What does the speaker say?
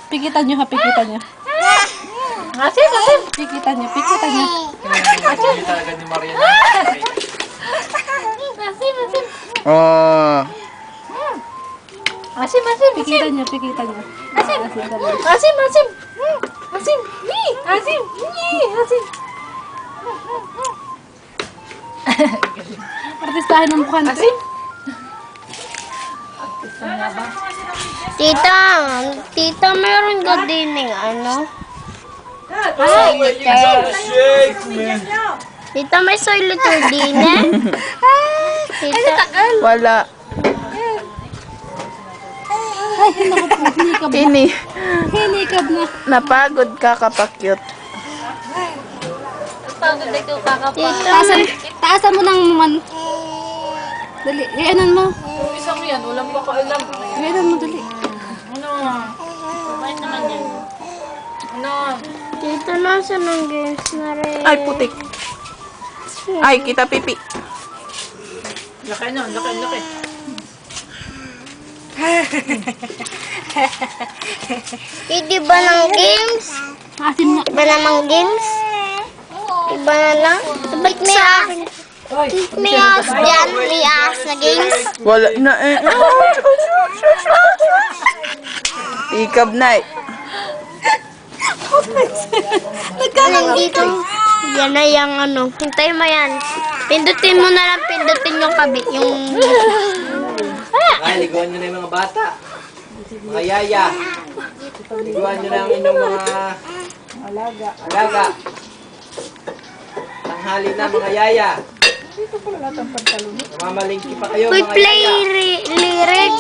Pikitan nyo ha, pikitan nyo. Asin. Pikitan nyo, pikitan nyo. Hindi talaga ni Maria na. Asin. Oh. Asin. Pikitan nyo, pikitan nyo. Asin. Asin. Asin. Asin. Asin. Artistahin ng mukha nito. Asin. Tita, meron ka din ng ano? Shake, man. Tita, may solitaire din eh. Tita, Wala. Ay, naku po, hinikab na. Hinikab na. Napagod ka kapakyut. Pagod na ito kakapa. Taasan, taasan mo ng man. Dali, ianan mo. Yung isang yan, ulam pa ko alam. Ianan mo, dali. Ano? Bakit naman yan? Ano? Tita, nasa ng games na rin. Ay, putik. Ay, kita pipi. Laki na, laki. Hindi ba ng games? Asim nga. Iba namang games? Iba na lang? Ba't may aas? May aas dyan? May aas na games? Wala na eh. Ikab na eh. Nandito. Yan na yung ano. Hintay mo yan. Pindutin mo na lang. Pindutin yung kabit. Yung... Ay, liguan nyo na yung mga bata. Mga yaya. Liguan nyo na ang inyong mga alaga. Tanghali na mga yaya. Namamalingki pa kayo Uy, mga play yaya. lyrics.